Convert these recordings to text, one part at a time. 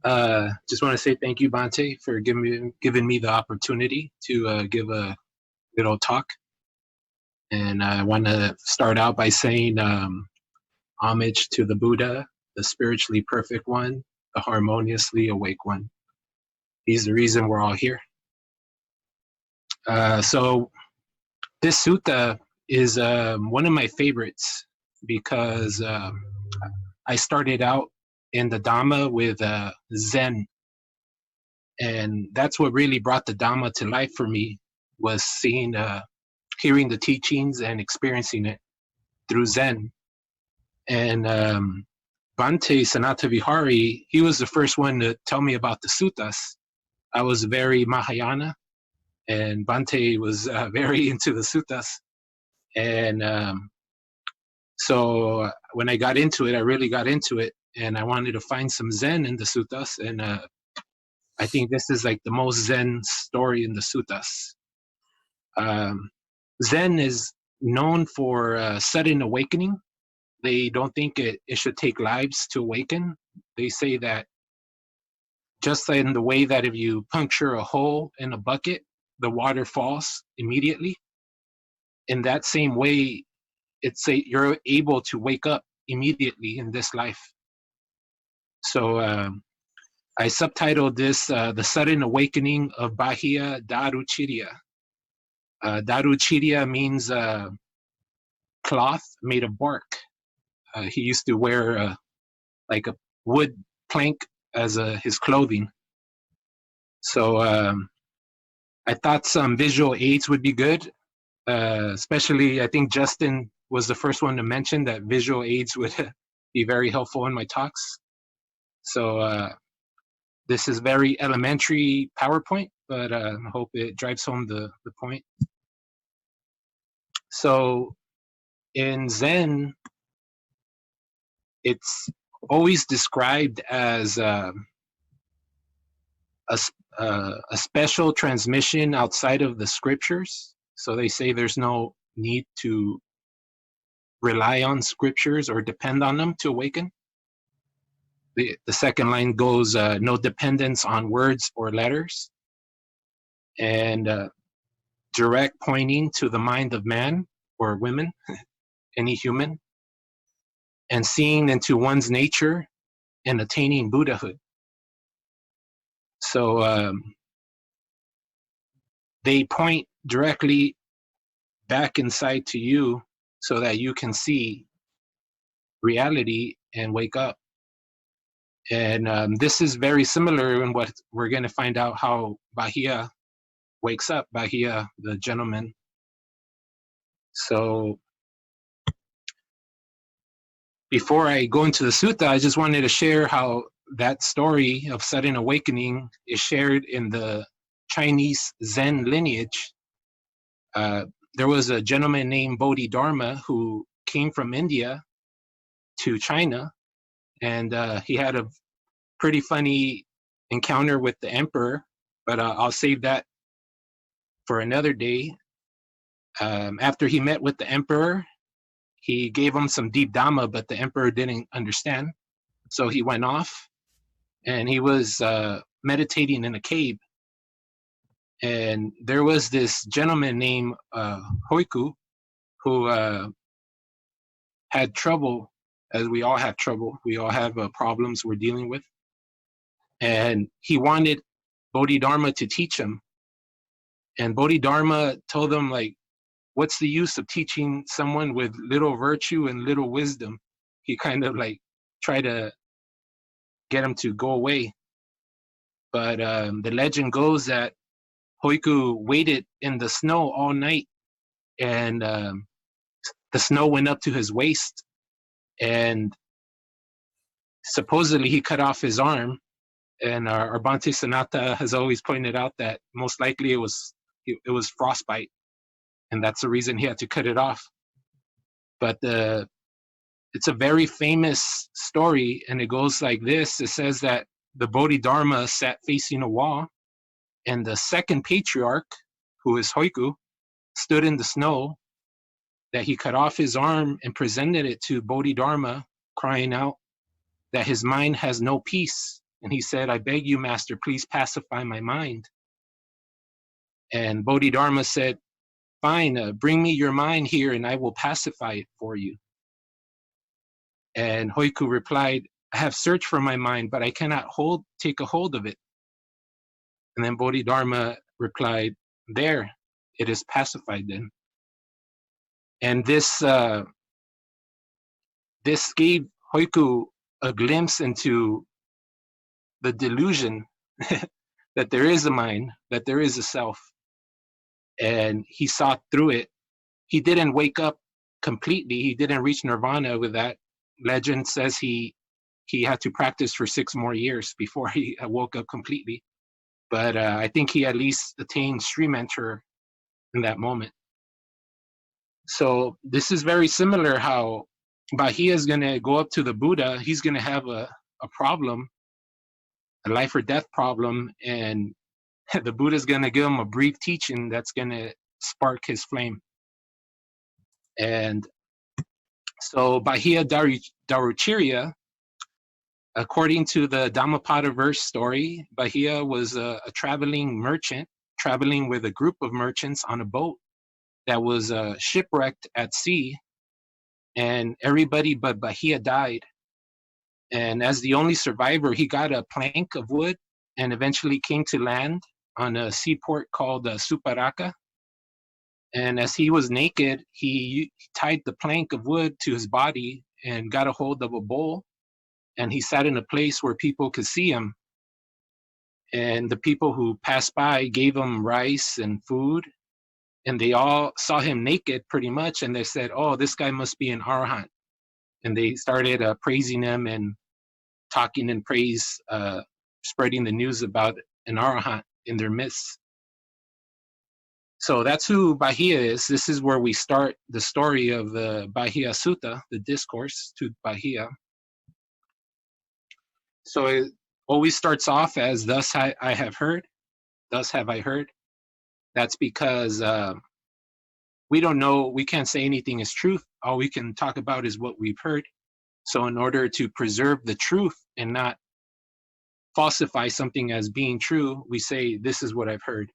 Just want to say thank you, Bante, for giving me the opportunity to give a little talk. And I want to start out by saying homage to the Buddha, the spiritually perfect one, the harmoniously awake one. He's the reason we're all here. So this sutta is one of my favorites because I started out in the Dhamma with Zen. And that's what really brought the Dhamma to life for me, was seeing, hearing the teachings and experiencing it through Zen. And Bhante Sanatavihari, he was the first one to tell me about the suttas. I was very Mahayana, and Bhante was very into the suttas. And so when I got into it, I really got into it, and I wanted to find some Zen in the suttas. And I think this is like the most Zen story in the suttas. Zen is known for sudden awakening. They don't think it should take lives to awaken. They say that just in the way that if you puncture a hole in a bucket, the water falls immediately. In that same way, you're able to wake up immediately in this life. So I subtitled this The Sudden Awakening of Bahiya Daruciriya. Daruciriya means cloth made of bark. He used to wear like a wood plank as his clothing. So I thought some visual aids would be good. Especially, I think Justin was the first one to mention that visual aids would be very helpful in my talks. So this is very elementary PowerPoint, but I hope it drives home the point. So in Zen, it's always described as a special transmission outside of the scriptures. So they say there's no need to rely on scriptures or depend on them to awaken. The second line goes, no dependence on words or letters, and direct pointing to the mind of man or women, any human, and seeing into one's nature and attaining Buddhahood. So they point directly back inside to you so that you can see reality and wake up. And this is very similar in what we're going to find out how Bahiya wakes up, Bahiya, the gentleman. So before I go into the sutta, I just wanted to share how that story of sudden awakening is shared in the Chinese Zen lineage. There was a gentleman named Bodhidharma who came from India to China, and he had a pretty funny encounter with the emperor, but I'll save that for another day. After he met with the emperor, he gave him some deep Dhamma, but the emperor didn't understand. So he went off, and he was meditating in a cave. And there was this gentleman named Hoiku who had trouble, as we all have trouble. We all have problems we're dealing with. And he wanted Bodhidharma to teach him. And Bodhidharma told him, like, what's the use of teaching someone with little virtue and little wisdom? He kind of like tried to get him to go away. But the legend goes that Hoiku waited in the snow all night, and the snow went up to his waist, and supposedly he cut off his arm. And our Bhante Sanata has always pointed out that most likely it was frostbite, and that's the reason he had to cut it off. But it's a very famous story, and it goes like this. It says that the Bodhidharma sat facing a wall, and the second patriarch, who is Hoiku, stood in the snow, that he cut off his arm and presented it to Bodhidharma, crying out that his mind has no peace And he said, I beg you, Master, please pacify my mind. And Bodhidharma said, fine, bring me your mind here and I will pacify it for you. And Hoiku replied, I have searched for my mind, but I cannot take a hold of it. And then Bodhidharma replied, there, it is pacified then. And this gave Hoiku a glimpse into the delusion that there is a mind, that there is a self. And he saw through it. He didn't wake up completely. He didn't reach nirvana with that. Legend says he had to practice for 6 more years before he woke up completely. But I think he at least attained stream enter in that moment. So this is very similar how Bahiya is going to go up to the Buddha. He's going to have a problem, a life or death problem, and the Buddha is going to give him a brief teaching that's going to spark his flame. And so Bahiya Daruciriya, according to the Dhammapada verse story, Bahiya was a traveling merchant, traveling with a group of merchants on a boat that was shipwrecked at sea, and everybody but Bahiya died. And as the only survivor, he got a plank of wood and eventually came to land on a seaport called Suparaka. And as he was naked, he tied the plank of wood to his body and got a hold of a bowl. And he sat in a place where people could see him. And the people who passed by gave him rice and food. And they all saw him naked pretty much. And they said, oh, this guy must be an arahant. And they started praising him and talking in praise, spreading the news about an arahant in their midst. So that's who Bahiya is. This is where we start the story of the Bahiya Sutta, the discourse to Bahiya. So it always starts off as, thus I have heard, thus have I heard. That's because we don't know, we can't say anything is truth. All we can talk about is what we've heard. So in order to preserve the truth and not falsify something as being true, we say, this is what I've heard.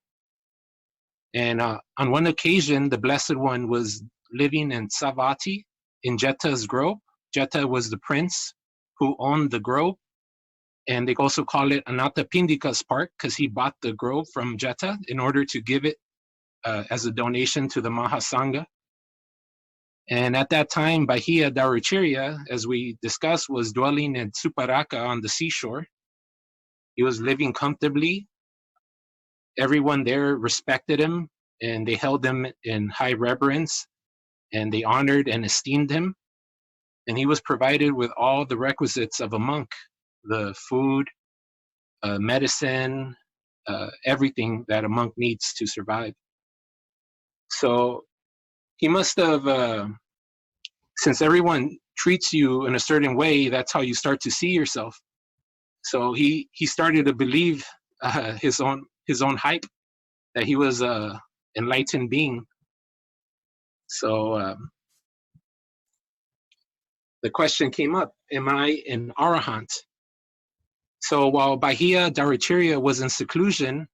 And on one occasion, the Blessed One was living in Savatthi, in Jetta's grove. Jetta was the prince who owned the grove. And they also call it Anathapindika's park because he bought the grove from Jetta in order to give it as a donation to the Mahasangha. And at that time, Bahiya Daruciriya, as we discussed, was dwelling in Suparaka on the seashore. He was living comfortably. Everyone there respected him, and they held him in high reverence, and they honored and esteemed him. And he was provided with all the requisites of a monk, the food, medicine, everything that a monk needs to survive. So he must have, since everyone treats you in a certain way, that's how you start to see yourself. So he started to believe his own hype, that he was a enlightened being. So the question came up, am I an arahant? So while Bahiya Daruciriya was in seclusion,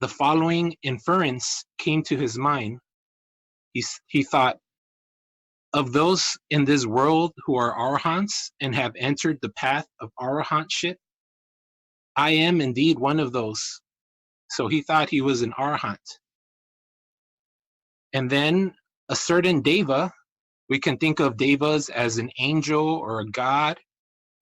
the following inference came to his mind. He thought, of those in this world who are arahants and have entered the path of arahantship, I am indeed one of those. So he thought he was an arahant. And then a certain deva, we can think of devas as an angel or a god,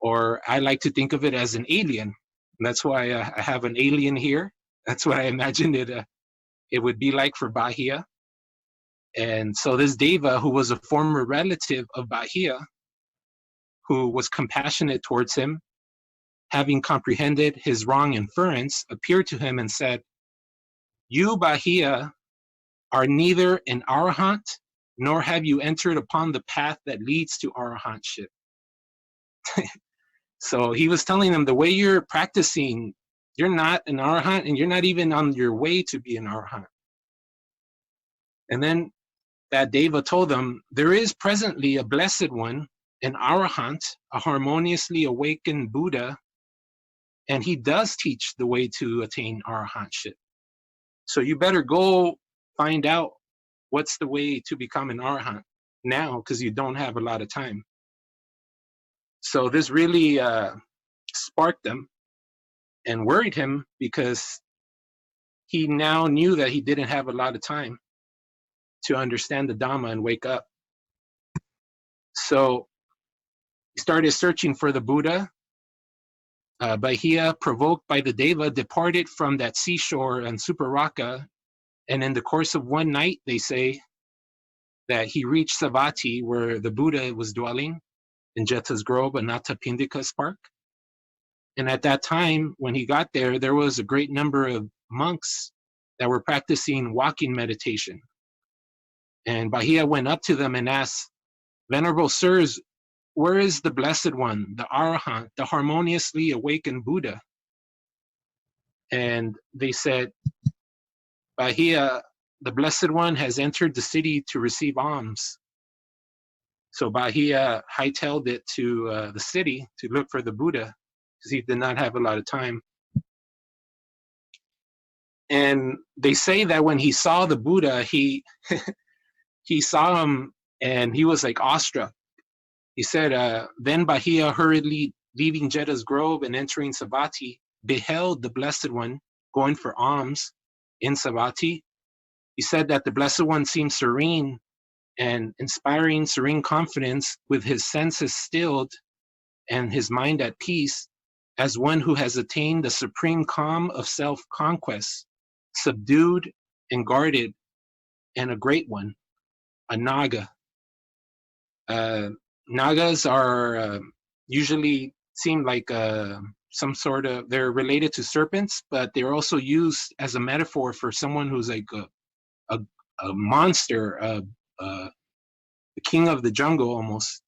or I like to think of it as an alien. And that's why I have an alien here. That's what I imagined it would be like for Bahiya. And so this deva, who was a former relative of Bahiya, who was compassionate towards him, having comprehended his wrong inference, appeared to him and said, you, Bahiya, are neither an arahant, nor have you entered upon the path that leads to arahantship. So he was telling them, the way you're practicing, you're not an arahant, and you're not even on your way to be an arahant. And then that deva told them, there is presently a blessed one, an arahant, a harmoniously awakened Buddha, And he does teach the way to attain arahantship. So you better go find out what's the way to become an arahant now, because you don't have a lot of time. So this really sparked him and worried him, because he now knew that he didn't have a lot of time to understand the Dhamma and wake up. So he started searching for the Buddha. Bahiya, provoked by the Deva, departed from that seashore and Suparaka, and in the course of one night, they say that he reached Savatthi, where the Buddha was dwelling, in Jeta's Grove, Anathapindika's park. And at that time, when he got there, there was a great number of monks that were practicing walking meditation. And Bahiya went up to them and asked, "Venerable sirs, where is the Blessed One, the Arahant, the harmoniously awakened Buddha?" And they said, "Bahiya, the Blessed One has entered the city to receive alms." So Bahiya hightailed it to the city to look for the Buddha, because he did not have a lot of time. And they say that when he saw the Buddha, he saw him and he was like awestruck. He said, then Bahiya, hurriedly leaving Jeta's Grove and entering Savatthi, beheld the Blessed One going for alms in Savatthi. He said that the Blessed One seemed serene and inspiring serene confidence, with his senses stilled and his mind at peace, as one who has attained the supreme calm of self-conquest, subdued and guarded, and a great one, a Naga. Nagas are usually seem like some sort of, they're related to serpents, but they're also used as a metaphor for someone who's like a monster, the king of the jungle almost.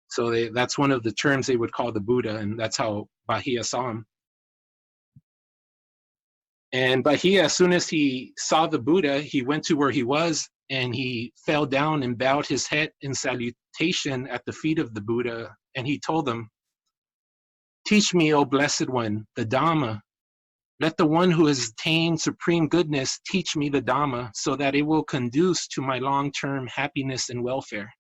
So that's one of the terms they would call the Buddha, and that's how Bahiya saw him. And Bahiya, as soon as he saw the Buddha, he went to where he was and he fell down and bowed his head in salutation at the feet of the Buddha. And he told them, "Teach me, O Blessed One, the Dhamma. Let the one who has attained supreme goodness teach me the Dhamma, so that it will conduce to my long-term happiness and welfare."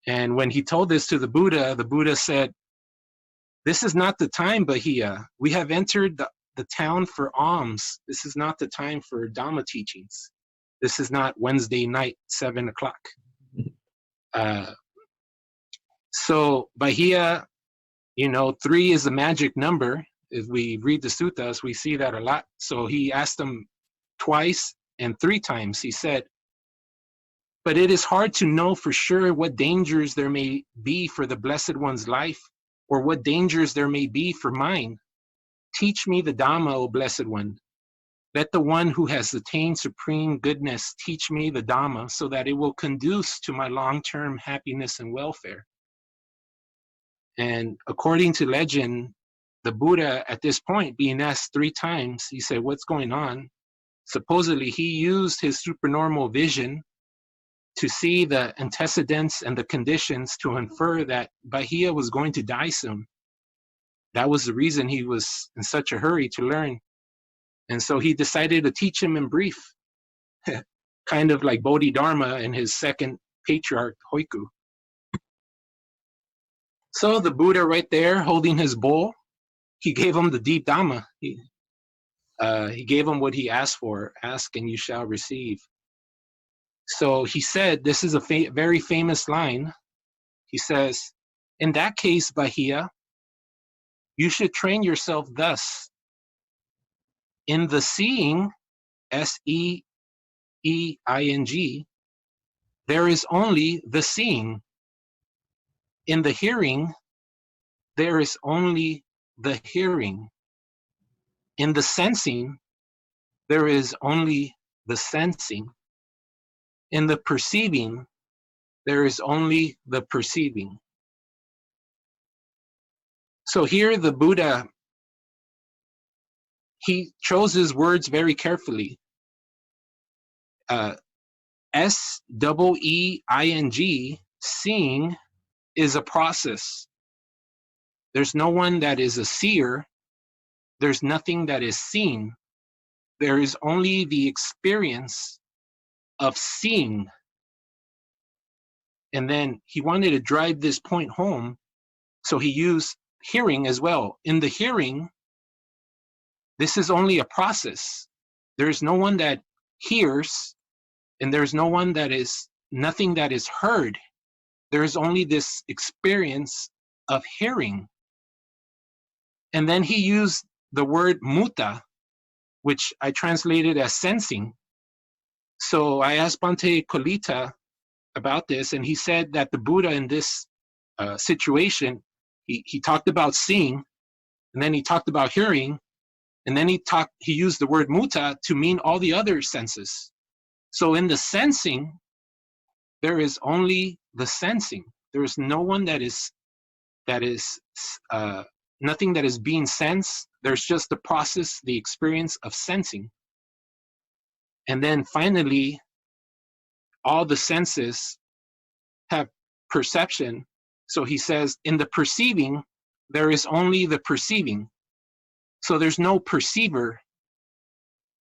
And when he told this to the Buddha said, "This is not the time, Bahiya. We have entered the town for alms. This is not the time for Dhamma teachings. This is not Wednesday night, 7 o'clock. So Bahiya, 3 is a magic number. If we read the Suttas, we see that a lot. So he asked him twice and 3 times. He said, "But it is hard to know for sure what dangers there may be for the Blessed One's life, or what dangers there may be for mine. Teach me the Dhamma, O Blessed One. Let the one who has attained supreme goodness teach me the Dhamma, so that it will conduce to my long-term happiness and welfare." And according to legend, the Buddha, at this point, being asked 3 times, he said, "What's going on?" Supposedly, he used his supernormal vision to see the antecedents and the conditions to infer that Bahiya was going to die soon. That was the reason he was in such a hurry to learn. And so he decided to teach him in brief, kind of like Bodhidharma and his second patriarch, Hoiku. So the Buddha right there holding his bowl, he gave him the deep Dhamma. He gave him what he asked for. "Ask and you shall receive." So he said, this is a very famous line. He says, "In that case, Bahiya, you should train yourself thus. In the seeing, Seeing, there is only the seeing. In the hearing, there is only the hearing. In the sensing, there is only the sensing. In the perceiving, there is only the perceiving." So here the Buddha, he chose his words very carefully. Seeing, seeing is a process. There's no one that is a seer. There's nothing that is seen. There is only the experience of seeing. And then he wanted to drive this point home, so he used hearing as well. In the hearing, this is only a process. There's no one that hears, and there's nothing that is heard. There's only this experience of hearing. And then he used the word mutta, which I translated as sensing. So I asked Bhante Kolita about this, and he said that the Buddha in this situation, he talked about seeing, and then he talked about hearing, and then he used the word mutta to mean all the other senses. So in the sensing, there is only the sensing. There is no one that is nothing that is being sensed. There's just the process, the experience of sensing. And then finally, all the senses have perception. So he says, in the perceiving, there is only the perceiving. So there's no perceiver,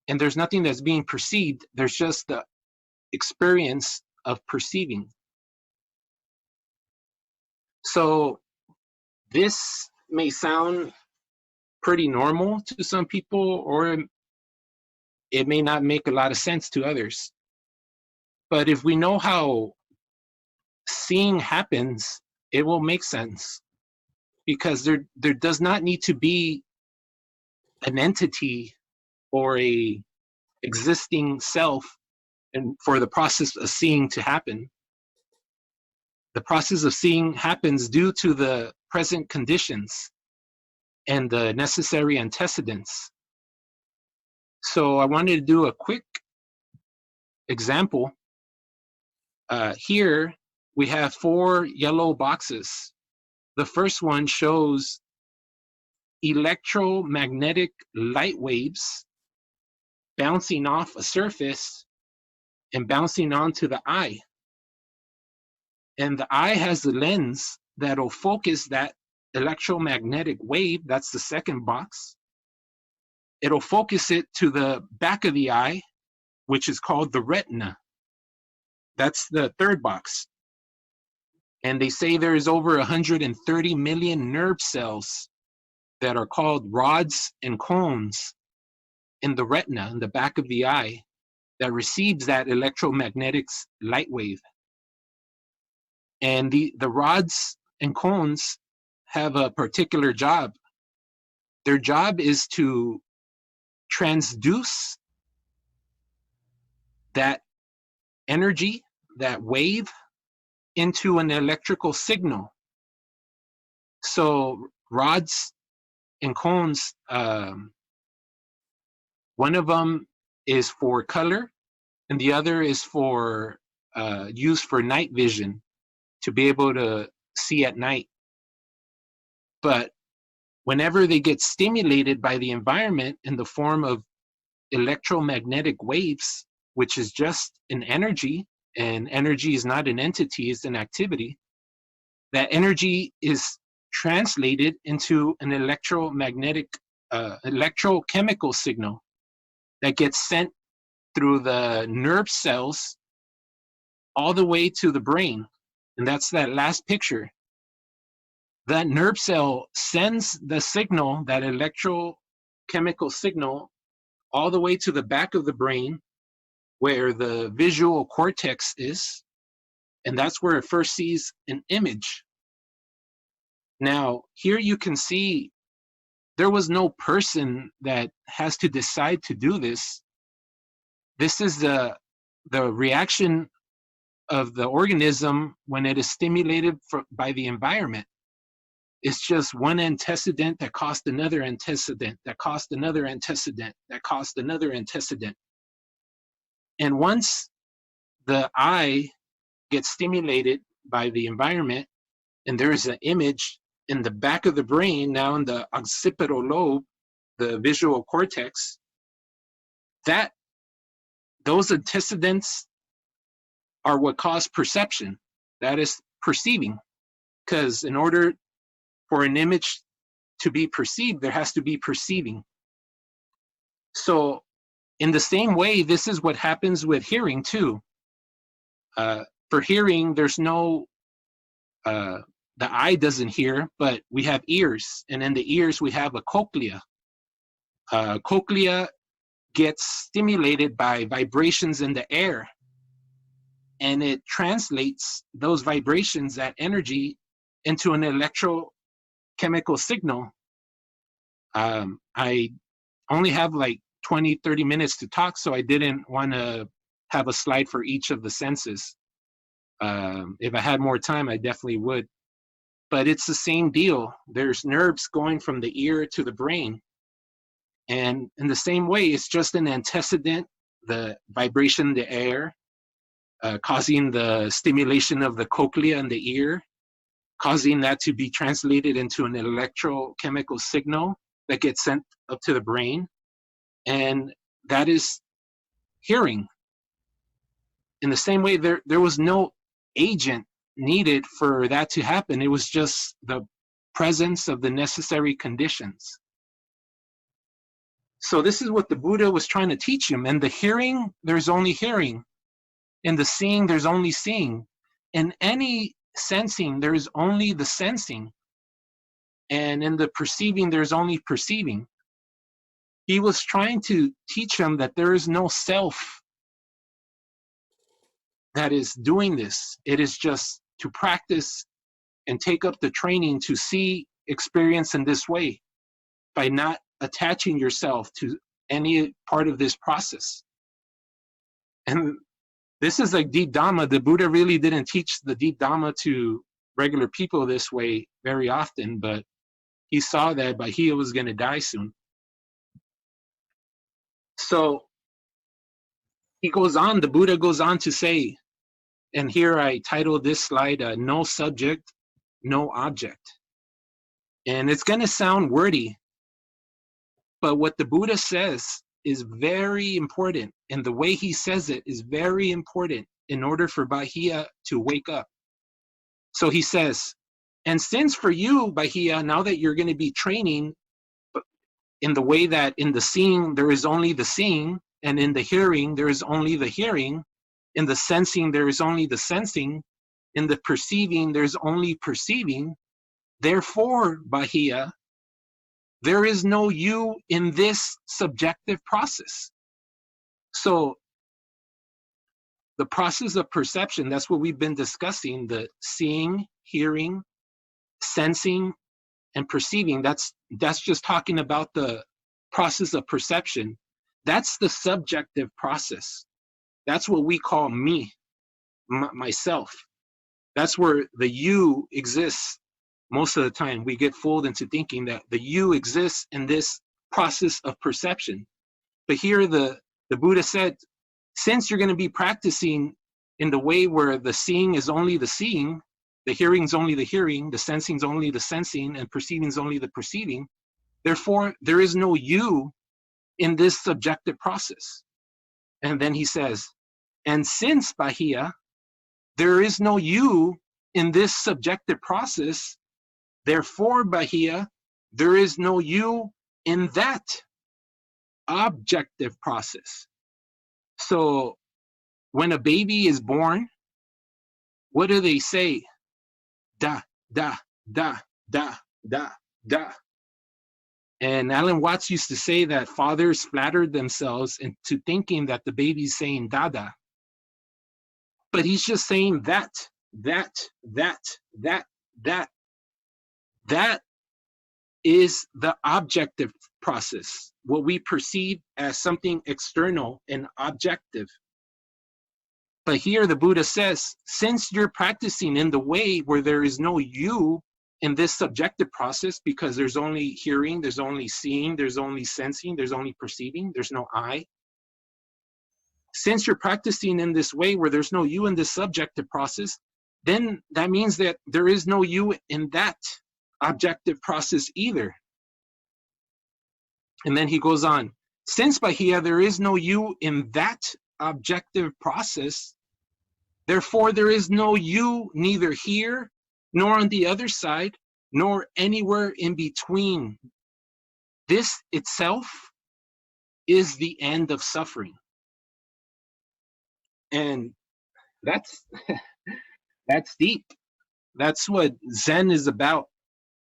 and there's nothing that's being perceived. There's just the experience of perceiving. So this may sound pretty normal to some people, or it may not make a lot of sense to others. But if we know how seeing happens, it will make sense, because there does not need to be an entity or a existing self and for the process of seeing to happen. The process of seeing happens due to the present conditions and the necessary antecedents. So I wanted to do a quick example. Here we have 4 yellow boxes. The first one shows electromagnetic light waves bouncing off a surface and bouncing onto the eye. And the eye has the lens that'll focus that electromagnetic wave. That's the second box. It'll focus it to the back of the eye, which is called the retina. That's the third box. And they say there is over 130 million nerve cells that are called rods and cones in the retina, in the back of the eye, that receives that electromagnetic light wave. And the rods and cones have a particular job. Their job is to transduce that energy, that wave, into an electrical signal. So rods and cones, one of them is for color, and the other is for used for night vision, to be able to see at night. But whenever they get stimulated by the environment in the form of electromagnetic waves, which is just an energy, and energy is not an entity, it's an activity, that energy is translated into an electromagnetic, electrochemical signal that gets sent through the nerve cells all the way to the brain. And that's that last picture. That nerve cell sends the signal, that electrochemical signal, all the way to the back of the brain, where the visual cortex is, and that's where it first sees an image. Now, here you can see there was no person that has to decide to do this. This is the reaction of the organism when it is stimulated by the environment. It's just one antecedent that caused another antecedent, that caused another antecedent, that caused another antecedent. And once the eye gets stimulated by the environment, and there is an image in the back of the brain, now in the occipital lobe, the visual cortex, that those antecedents are what cause perception. That is perceiving. Because in order For an image to be perceived, there has to be perceiving. So in the same way, this is what happens with hearing too. For hearing, there's no, the eye doesn't hear, but we have ears. And in the ears, we have a cochlea. Cochlea gets stimulated by vibrations in the air. And it translates those vibrations, that energy, into an electrochemical signal. I only have like 20-30 minutes to talk, so I didn't want to have a slide for each of the senses. If I had more time, I definitely would. But it's the same deal. There's nerves going from the ear to the brain. And in the same way, it's just an antecedent, the vibration in the air, causing the stimulation of the cochlea in the ear, causing that to be translated into an electrochemical signal that gets sent up to the brain. And that is hearing. In the same way, there was no agent needed for that to happen. It was just the presence of the necessary conditions. So this is what the Buddha was trying to teach him. In the hearing, there's only hearing. In the seeing, there's only seeing. In any sensing, there's only the sensing. And in the perceiving, there's only perceiving. He was trying to teach him that there is no self that is doing this. It is just to practice and take up the training to see experience in this way by not attaching yourself to any part of this process. And this is like deep Dhamma. The Buddha really didn't teach the deep Dhamma to regular people this way very often, but he saw that Bahiya was going to die soon. So he goes on, the Buddha goes on to say, and here I titled this slide, No Subject, No Object. And it's going to sound wordy, but what the Buddha says is very important, and the way he says it is very important in order for Bahiya to wake up. So he says, and since for you, Bahiya, now that you're going to be training in the way that in the seeing there is only the seeing, and in the hearing there is only the hearing, in the sensing there is only the sensing, in the perceiving there's only perceiving, therefore, Bahiya, there is no you in this subjective process. So the process of perception, that's what we've been discussing, the seeing, hearing, sensing, and perceiving. That's just talking about the process of perception. That's the subjective process. That's what we call me, myself. That's where the you exists. Most of the time, we get fooled into thinking that the you exists in this process of perception. But here the Buddha said, since you're going to be practicing in the way where the seeing is only the seeing, the hearing is only the hearing, the sensing is only the sensing, and perceiving is only the perceiving, therefore, there is no you in this subjective process. And then he says, and since, Bahiya, there is no you in this subjective process, therefore, Bahiya, there is no you in that objective process. So when a baby is born, what do they say? Da, da, da, da, da, da. And Alan Watts used to say that fathers flattered themselves into thinking that the baby's saying dada. But he's just saying that. That is the objective process, what we perceive as something external and objective. But here the Buddha says, since you're practicing in the way where there is no you in this subjective process, because there's only hearing, there's only seeing, there's only sensing, there's only perceiving, there's no I. Since you're practicing in this way where there's no you in this subjective process, then that means that there is no you in that objective process either. And then he goes on, since Bahiya, there is no you in that objective process, therefore there is no you neither here nor on the other side, nor anywhere in between. This itself is the end of suffering. And that's that's deep. That's what Zen is about,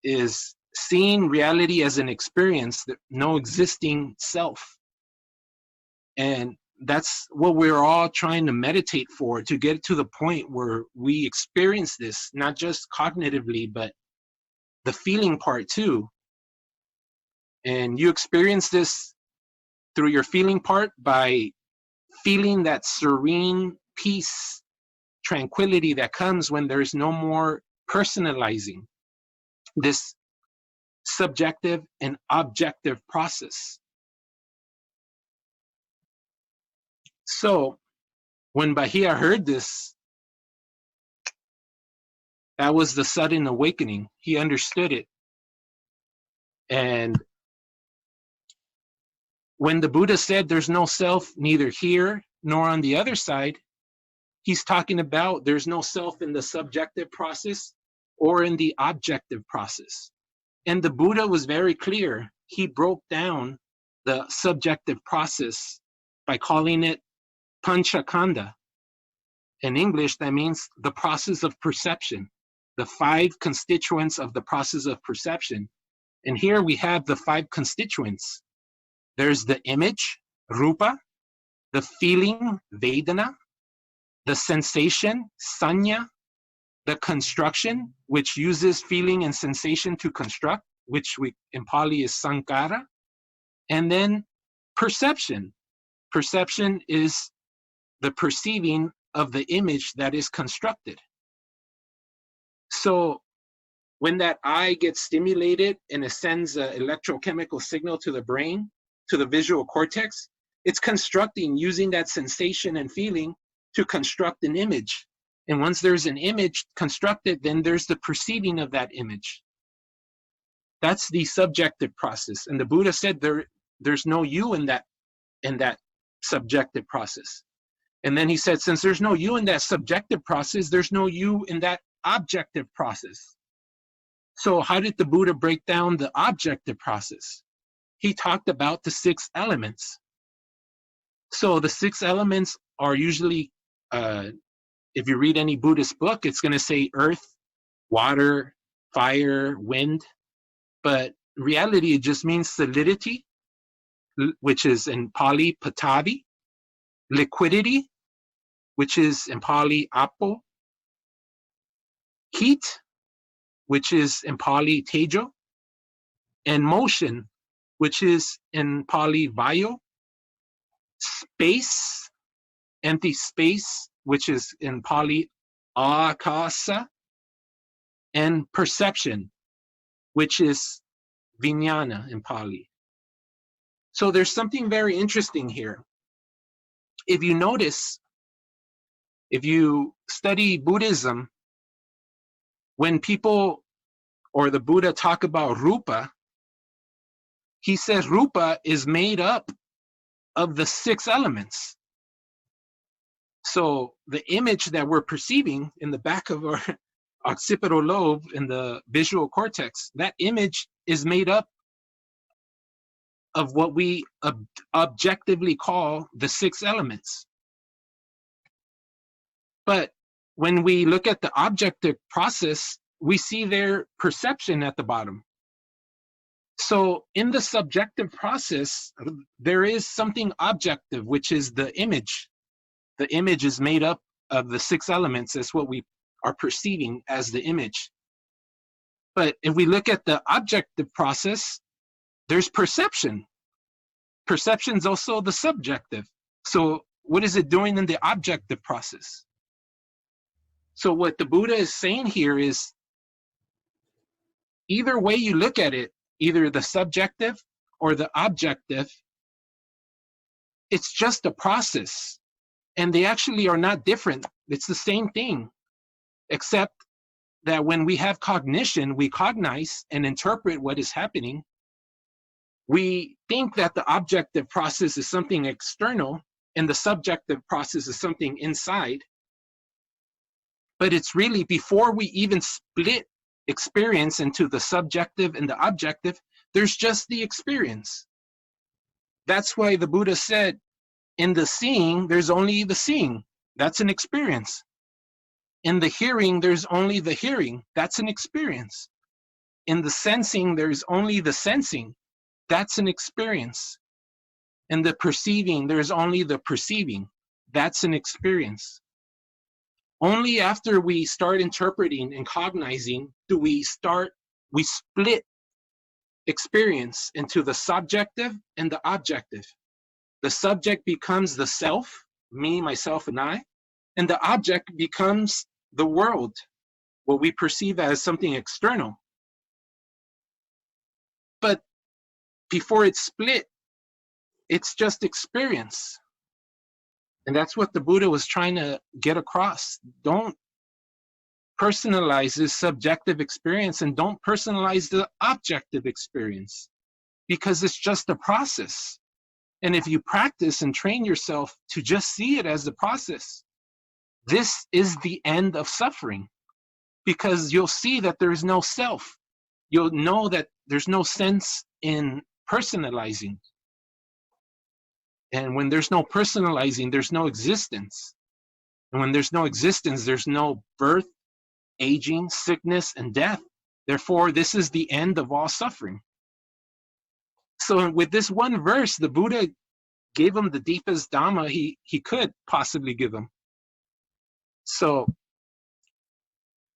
is seeing reality as an experience, that no existing self. And that's what we're all trying to meditate for, to get to the point where we experience this, not just cognitively, but the feeling part too. And you experience this through your feeling part by feeling that serene peace, tranquility that comes when there's no more personalizing this subjective and objective process. So when Bahiya heard this, that was the sudden awakening. He understood it. And when the Buddha said there's no self neither here nor on the other side, he's talking about there's no self in the subjective process or in the objective process. And the Buddha was very clear. He broke down the subjective process by calling it panchakanda. In English, that means the process of perception, the 5 constituents of the process of perception. And here we have the 5 constituents. There's the image, rupa, the feeling, vedana, the sensation, sanya, the construction, which uses feeling and sensation to construct, which in Pali is sankara, and then perception. Perception is the perceiving of the image that is constructed. So when that eye gets stimulated and it sends an electrochemical signal to the brain, to the visual cortex, it's constructing, using that sensation and feeling to construct an image. And once there's an image constructed, then there's the perceiving of that image. That's the subjective process. And the Buddha said there's no you in that subjective process. And then he said, since there's no you in that subjective process, there's no you in that objective process. So how did the Buddha break down the objective process? He talked about the 6 elements. So the 6 elements are usually, if you read any Buddhist book, it's going to say earth, water, fire, wind. But reality, it just means solidity, which is in Pali, patavi, liquidity, which is in Pali, apo, heat, which is in Pali, tejo, and motion, which is in Pali, vayu, space, empty space, which is in Pali, akasa, and perception, which is vijnana in Pali. So there's something very interesting here. If you notice, if you study Buddhism, when people or the Buddha talk about rupa, he says rupa is made up of the 6 elements. So the image that we're perceiving in the back of our occipital lobe in the visual cortex, that image is made up of what we objectively call the 6 elements. But when we look at the objective process, we see their perception at the bottom. So in the subjective process, there is something objective, which is the image. The image is made up of the 6 elements. That's what we are perceiving as the image. But if we look at the objective process, there's perception. Perception is also the subjective. So what is it doing in the objective process? So what the Buddha is saying here is, either way you look at it, either the subjective or the objective, it's just a process. And they actually are not different. It's the same thing, except that when we have cognition, we cognize and interpret what is happening. We think that the objective process is something external and the subjective process is something inside. But it's really, before we even split experience into the subjective and the objective, there's just the experience. That's why the Buddha said, in the seeing, there's only the seeing. That's an experience. In the hearing, there's only the hearing. That's an experience. In the sensing, there's only the sensing. That's an experience. In the perceiving, there's only the perceiving. That's an experience. Only after we start interpreting and cognizing do we split experience into the subjective and the objective. The subject becomes the self, me, myself, and I, and the object becomes the world, what we perceive as something external. But before it's split, it's just experience. And that's what the Buddha was trying to get across. Don't personalize this subjective experience, and don't personalize the objective experience, because it's just a process. And if you practice and train yourself to just see it as a process, this is the end of suffering, because you'll see that there is no self. You'll know that there's no sense in personalizing. And when there's no personalizing, there's no existence. And when there's no existence, there's no birth, aging, sickness, and death. Therefore, this is the end of all suffering. So with this one verse, the Buddha gave him the deepest Dhamma he could possibly give him. So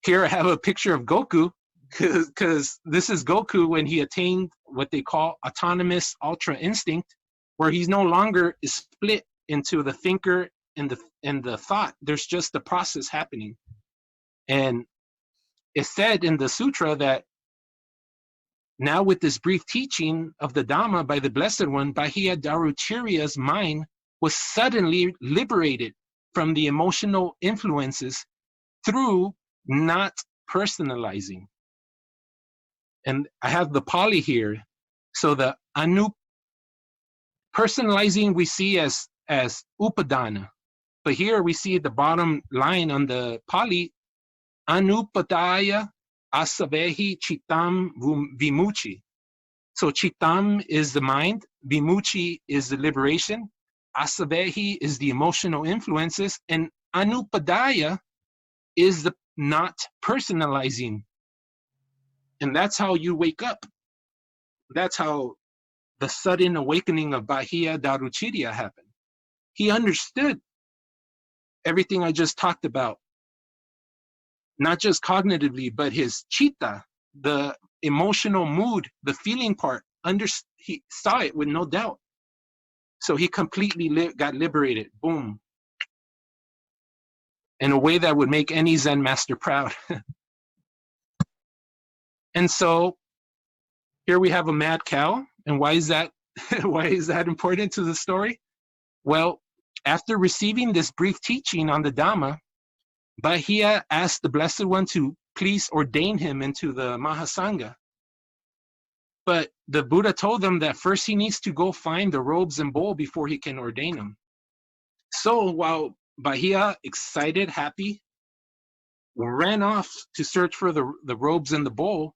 here I have a picture of Goku, because this is Goku when he attained what they call autonomous ultra instinct, where he's no longer is split into the thinker and the thought. There's just the process happening. And it's said in the sutra that now with this brief teaching of the Dhamma by the Blessed One, Bahiya Daruciriya's mind was suddenly liberated from the emotional influences through not personalizing. And I have the Pali here. So the personalizing we see as upadana. But here we see the bottom line on the Pali, anupadaya asavehi chitam vimuchi. So chitam is the mind, vimuchi is the liberation, asavehi is the emotional influences, and anupadaya is the not personalizing. And that's how you wake up. That's how the sudden awakening of Bahiya Daruciriya happened. He understood everything I just talked about, not just cognitively, but his chitta, the emotional mood, the feeling part, he saw it with no doubt. So he completely got liberated, boom, in a way that would make any Zen master proud. And so here we have a mad cow. And why is that why is that important to the story? Well, after receiving this brief teaching on the Dhamma, Bahiya asked the Blessed One to please ordain him into the Mahasangha. But the Buddha told them that first he needs to go find the robes and bowl before he can ordain him. So while Bahiya, excited, happy, ran off to search for the robes and the bowl,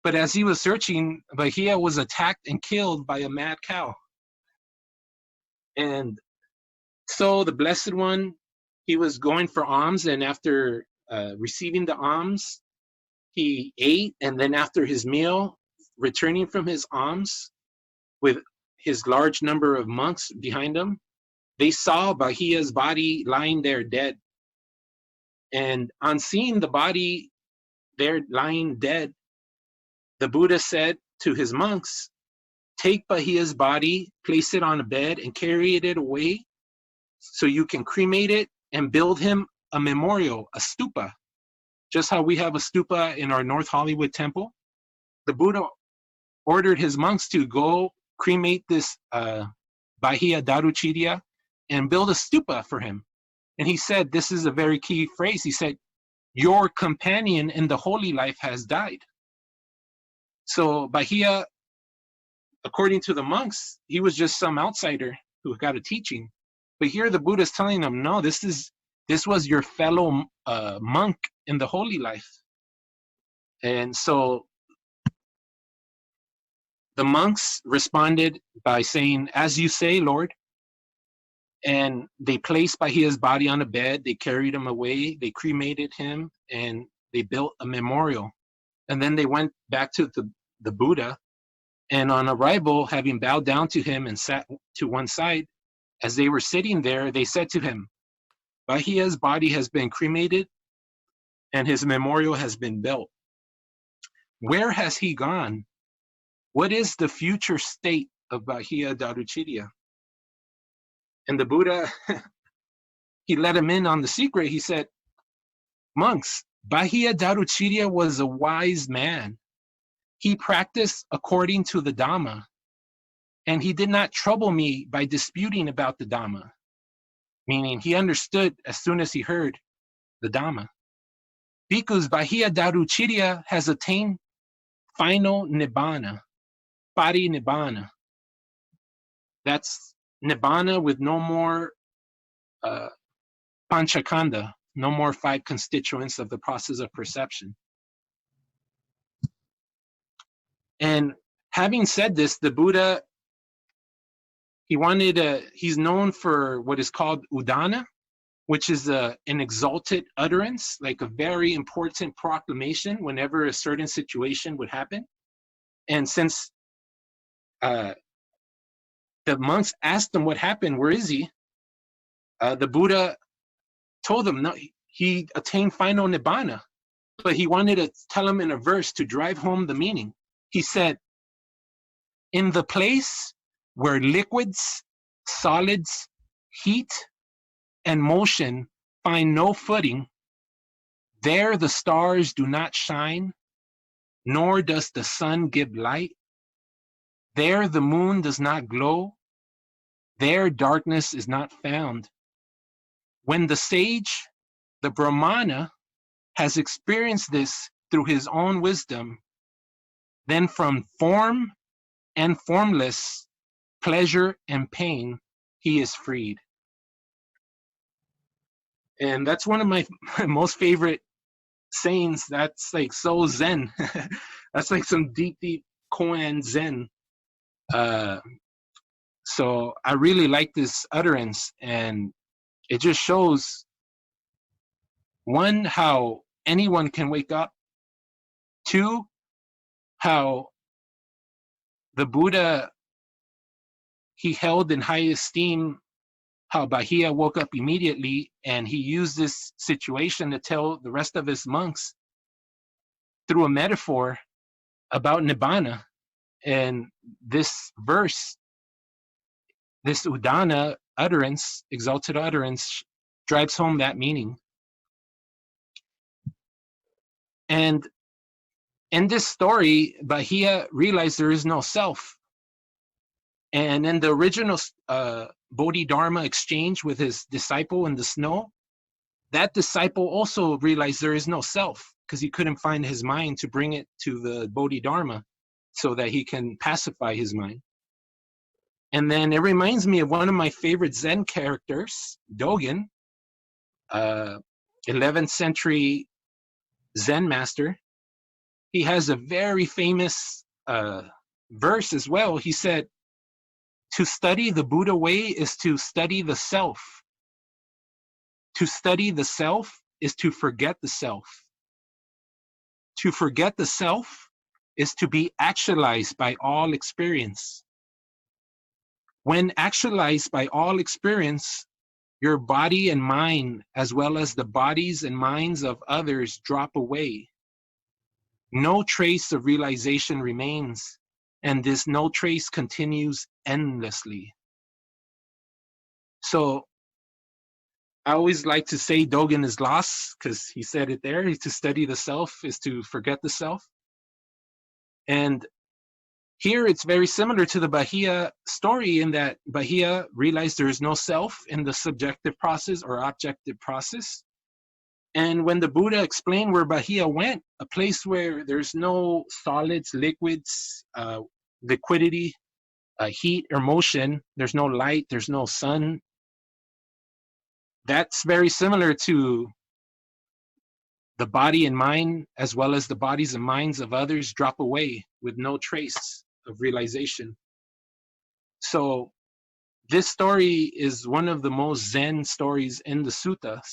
but as he was searching, Bahiya was attacked and killed by a mad cow. And so the Blessed One, he was going for alms, and after receiving the alms, he ate, and then after his meal, returning from his alms with his large number of monks behind him, they saw Bahiya's body lying there dead. And on seeing the body there lying dead, the Buddha said to his monks, take Bahiya's body, place it on a bed, and carry it away so you can cremate it and build him a memorial, a stupa. Just how we have a stupa in our North Hollywood temple, the Buddha ordered his monks to go cremate this Bahiya Daruciriya and build a stupa for him. And he said, this is a very key phrase, he said, your companion in the holy life has died. So Bahiya, according to the monks, he was just some outsider who got a teaching. But here the Buddha is telling them, no, this was your fellow monk in the holy life. And so the monks responded by saying, "As you say, Lord." And they placed Bahiya's body on a bed, they carried him away, they cremated him, and they built a memorial. And then they went back to the Buddha, and on arrival, having bowed down to him and sat to one side, as they were sitting there, they said to him, "Bahiya's body has been cremated, and his memorial has been built. Where has he gone? What is the future state of Bahiya Daruciriya?" And the Buddha, he let him in on the secret. He said, "Monks, Bahiya Daruciriya was a wise man. He practiced according to the Dhamma, and he did not trouble me by disputing about the Dhamma," meaning he understood as soon as he heard the Dhamma. "Because Bahiya Daruciriya has attained final Nibbana, Pari-Nibbana. That's Nibbana with no more Panchakanda, no more 5 constituents of the process of perception." And having said this, the Buddha, he's known for what is called udana, which is an exalted utterance, like a very important proclamation whenever a certain situation would happen. And since the monks asked him what happened, where is he? The Buddha told them, no, he attained final Nibbana, but he wanted to tell him in a verse to drive home the meaning. He said, "In the place where liquids, solids, heat, and motion find no footing, there the stars do not shine, nor does the sun give light. There the moon does not glow, there darkness is not found. When the sage, the Brahmana, has experienced this through his own wisdom, then from form and formless, pleasure and pain, he is freed." And that's one of my most favorite sayings. That's like so Zen. That's like some deep, deep koan Zen. So I really like this utterance, and it just shows, one, how anyone can wake up, two, how the Buddha, he held in high esteem how Bahiya woke up immediately, and he used this situation to tell the rest of his monks through a metaphor about Nibbana. And this verse, this udana utterance, exalted utterance, drives home that meaning. And in this story, Bahiya realized there is no self. And in the original Bodhidharma exchange with his disciple in the snow, that disciple also realized there is no self, because he couldn't find his mind to bring it to the Bodhidharma so that he can pacify his mind. And then it reminds me of one of my favorite Zen characters, Dogen, 11th century Zen master. He has a very famous verse as well. He said, "To study the Buddha way is to study the self. To study the self is to forget the self. To forget the self is to be actualized by all experience. When actualized by all experience, your body and mind, as well as the bodies and minds of others, drop away. No trace of realization remains, and this no trace continues endlessly." So I always like to say Dogen is lost, because he said it there. To study the self is to forget the self. And here it's very similar to the Bahiya story, in that Bahiya realized there is no self in the subjective process or objective process. And when the Buddha explained where Bahiya went, a place where there's no solids, liquids, liquidity, heat or motion, there's no light, there's no sun, that's very similar to the body and mind, as well as the bodies and minds of others, drop away with no trace of realization. So this story is one of the most Zen stories in the suttas.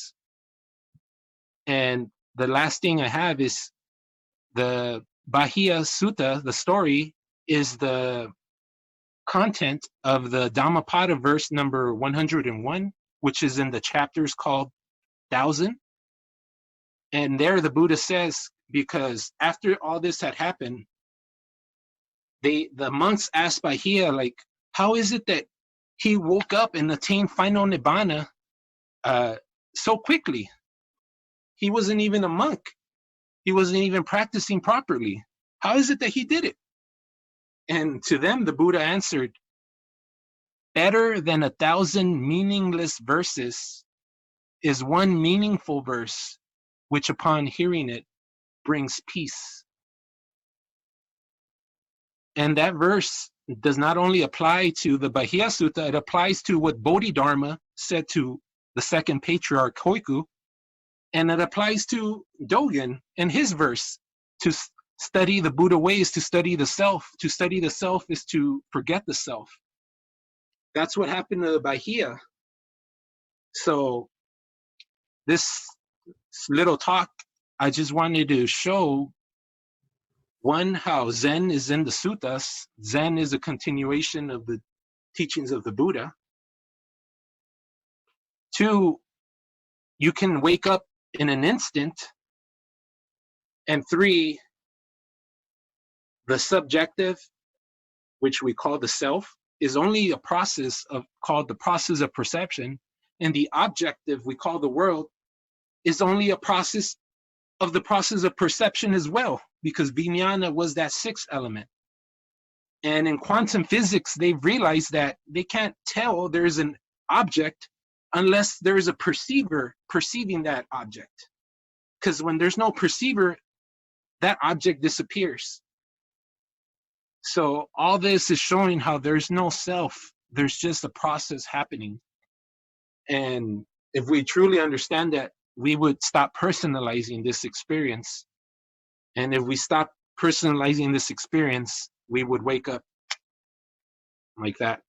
And the last thing I have is the Bahiya Sutta, the story, is the content of the Dhammapada verse number 101, which is in the chapters called 1000. And there the Buddha says, because after all this had happened, the monks asked Bahiya, like, how is it that he woke up and attained final Nibbana so quickly? He wasn't even a monk. He wasn't even practicing properly. How is it that he did it? And to them, the Buddha answered, better than 1,000 meaningless verses is one meaningful verse, which upon hearing it brings peace. And that verse does not only apply to the Bahiya Sutta, it applies to what Bodhidharma said to the second patriarch Hoiku, and it applies to Dogen in his verse, to study the Buddha ways, to study the self. To study the self is to forget the self. That's what happened to Bahiya. So this little talk, I just wanted to show, one, how Zen is in the suttas. Zen is a continuation of the teachings of the Buddha. Two, you can wake up in an instant. And three, the subjective, which we call the self, is only a process called the process of perception, and the objective we call the world is only a process of the process of perception as well, because vijnana was that sixth element. And in quantum physics, they've realized that they can't tell there's an object unless there is a perceiver perceiving that object. Because when there's no perceiver, that object disappears. So all this is showing how there's no self, there's just a process happening. And if we truly understand that, we would stop personalizing this experience. And if we stop personalizing this experience, we would wake up like that.